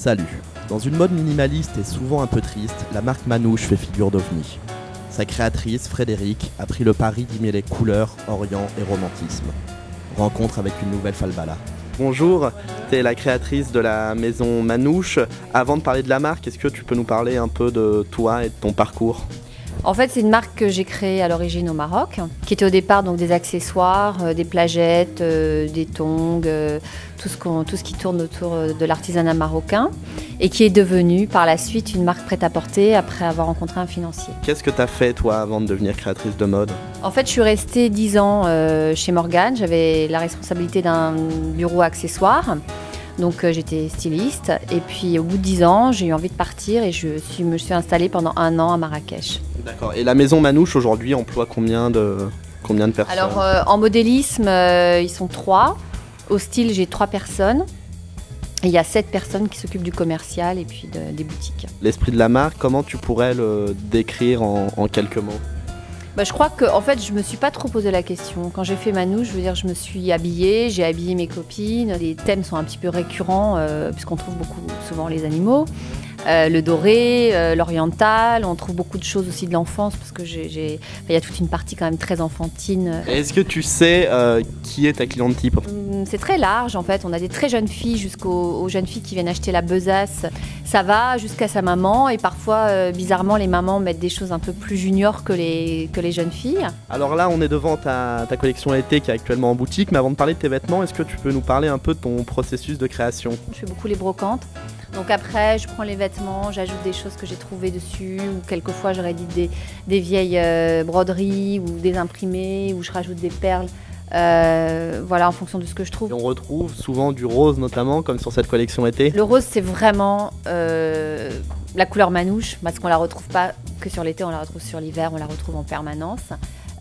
Salut. Dans une mode minimaliste et souvent un peu triste, la marque Manouche fait figure d'ovni. Sa créatrice, Frédéric, a pris le pari d'y mêler couleurs, orient et romantisme. Rencontre avec une nouvelle falbala. Bonjour, tu es la créatrice de la maison Manouche. Avant de parler de la marque, est-ce que tu peux nous parler un peu de toi et de ton parcours ? En fait, c'est une marque que j'ai créée à l'origine au Maroc, qui était au départ donc des accessoires, des plagettes, des tongs, tout ce qui tourne autour de l'artisanat marocain, et qui est devenue par la suite une marque prêt-à-porter après avoir rencontré un financier. Qu'est-ce que tu as fait toi avant de devenir créatrice de mode ? En fait, je suis restée 10 ans chez Morgane. J'avais la responsabilité d'un bureau accessoires. Donc j'étais styliste et puis au bout de 10 ans, j'ai eu envie de partir et je me suis installée pendant 1 an à Marrakech. D'accord. Et la maison Manouche aujourd'hui emploie combien de personnes ? Alors en modélisme, ils sont 3. Au style, j'ai 3 personnes. Et il y a 7 personnes qui s'occupent du commercial et puis des boutiques. L'esprit de la marque, comment tu pourrais le décrire en quelques mots ? Je crois que en fait, je me suis pas trop posé la question. Quand j'ai fait Manouche, je veux dire, je me suis habillée, j'ai habillé mes copines. Les thèmes sont un petit peu récurrents puisqu'on trouve souvent les animaux. Le doré, l'oriental, on trouve beaucoup de choses aussi de l'enfance parce que il y a toute une partie quand même très enfantine. Est-ce que tu sais qui est ta cliente type ? C'est très large en fait, on a des très jeunes filles jusqu'aux jeunes filles qui viennent acheter la besace. Ça va jusqu'à sa maman et parfois bizarrement les mamans mettent des choses un peu plus juniors que les jeunes filles. Alors là on est devant ta collection été qui est actuellement en boutique, mais avant de parler de tes vêtements, est-ce que tu peux nous parler un peu de ton processus de création ? Je fais beaucoup les brocantes. Donc après, je prends les vêtements, j'ajoute des choses que j'ai trouvées dessus, ou quelquefois je réédite des vieilles broderies ou des imprimés, ou je rajoute des perles, voilà, en fonction de ce que je trouve. Et on retrouve souvent du rose notamment, comme sur cette collection été. Le rose, c'est vraiment la couleur Manouche, parce qu'on ne la retrouve pas que sur l'été, on la retrouve sur l'hiver, on la retrouve en permanence.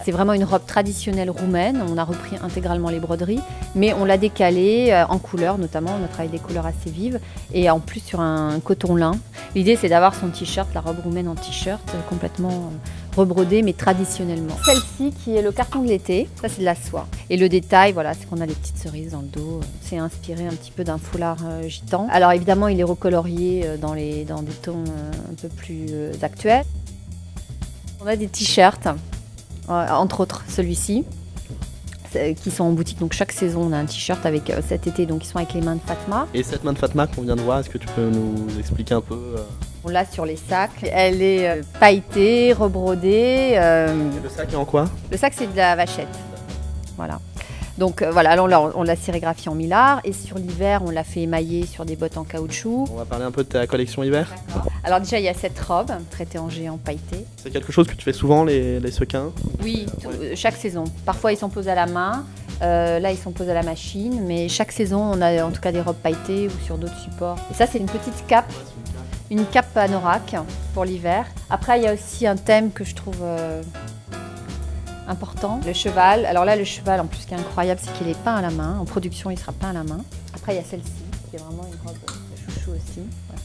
C'est vraiment une robe traditionnelle roumaine, on a repris intégralement les broderies, mais on l'a décalée en couleurs notamment, on a travaillé des couleurs assez vives, et en plus sur un coton lin. L'idée c'est d'avoir son t-shirt, la robe roumaine en t-shirt, complètement rebrodée mais traditionnellement. Celle-ci qui est le carton de l'été, ça c'est de la soie. Et le détail, voilà, c'est qu'on a des petites cerises dans le dos, c'est inspiré un petit peu d'un foulard gitan. Alors évidemment il est recolorié dans des tons un peu plus actuels. On a des t-shirts. Entre autres celui-ci, qui sont en boutique. Donc chaque saison, on a un t-shirt avec cet été, donc ils sont avec les mains de Fatma. Et cette main de Fatma qu'on vient de voir, est-ce que tu peux nous expliquer un peu On l'a sur les sacs. Elle est pailletée, rebrodée. Le sac est en quoi ? Le sac, c'est de la vachette. Voilà. Donc voilà, alors on l'a sérigraphié en millard et sur l'hiver, on l'a fait émailler sur des bottes en caoutchouc. On va parler un peu de ta collection hiver. Alors déjà, il y a cette robe traitée en géant pailleté. C'est quelque chose que tu fais souvent, les sequins ? Oui, chaque saison. Parfois, ils sont posés à la main. Là, ils sont posés à la machine. Mais chaque saison, on a en tout cas des robes pailletées ou sur d'autres supports. Et ça, c'est une petite cape. Une cape anorak pour l'hiver. Après, il y a aussi un thème que je trouve important, le cheval. Alors là, le cheval, en plus, ce qui est incroyable, c'est qu'il est peint à la main. En production, il sera peint à la main. Après, il y a celle-ci, qui est vraiment une robe de chouchou aussi. Voilà.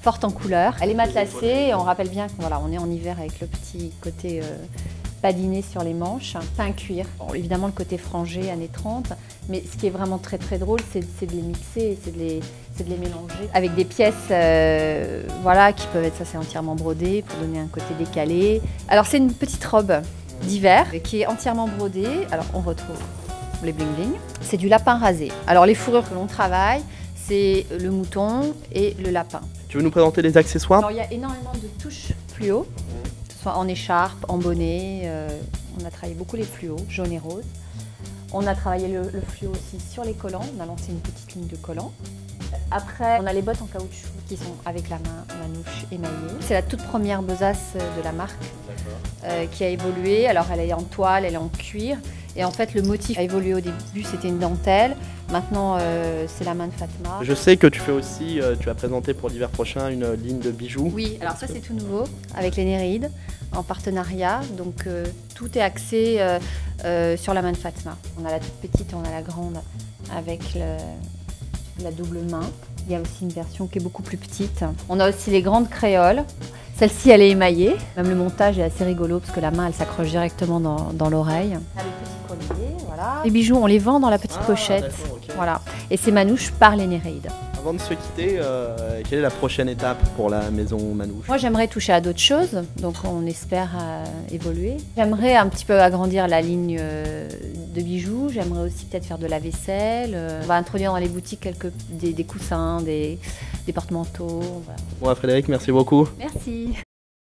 Forte en couleur. Elle est matelassée et on rappelle bien qu'on on est en hiver avec le petit côté padiné sur les manches. Teint cuir. Bon, évidemment, le côté frangé, années 30. Mais ce qui est vraiment très très drôle, c'est de les mixer, c'est de les mélanger avec des pièces voilà, qui peuvent être, ça c'est entièrement brodé pour donner un côté décalé. Alors c'est une petite robe d'hiver qui est entièrement brodée. Alors on retrouve les bling bling. C'est du lapin rasé. Alors les fourrures que l'on travaille, c'est le mouton et le lapin. Tu veux nous présenter les accessoires ? Alors il y a énormément de touches fluo, que ce soit en écharpe, en bonnet. On a travaillé beaucoup les fluos, jaune et rose. On a travaillé le fluo aussi sur les collants. On a lancé une petite ligne de collants. Après, on a les bottes en caoutchouc qui sont avec la main Manouche émaillée. C'est la toute première besace de la marque qui a évolué. Alors elle est en toile, elle est en cuir. Et en fait, le motif a évolué au début, c'était une dentelle. Maintenant, c'est la main de Fatma. Je sais que tu fais aussi, tu vas présenter pour l'hiver prochain une ligne de bijoux. Oui, alors ça c'est tout nouveau, avec les Néréides, en partenariat. Donc tout est axé sur la main de Fatma. On a la toute petite, on a la grande avec la double main. Il y a aussi une version qui est beaucoup plus petite. On a aussi les grandes créoles. Celle-ci, elle est émaillée. Même le montage est assez rigolo parce que la main, elle s'accroche directement dans l'oreille. On a le petit collier, voilà. Les bijoux, on les vend dans la petite pochette. Okay. Voilà. Et c'est Manouche par les Néréides. Avant de se quitter, quelle est la prochaine étape pour la maison Manouche? Moi, j'aimerais toucher à d'autres choses, donc on espère évoluer. J'aimerais un petit peu agrandir la ligne de bijoux. J'aimerais aussi peut-être faire de la vaisselle. On va introduire dans les boutiques des coussins, des porte-manteaux. Voilà. Bon, Frédéric, merci beaucoup. Merci.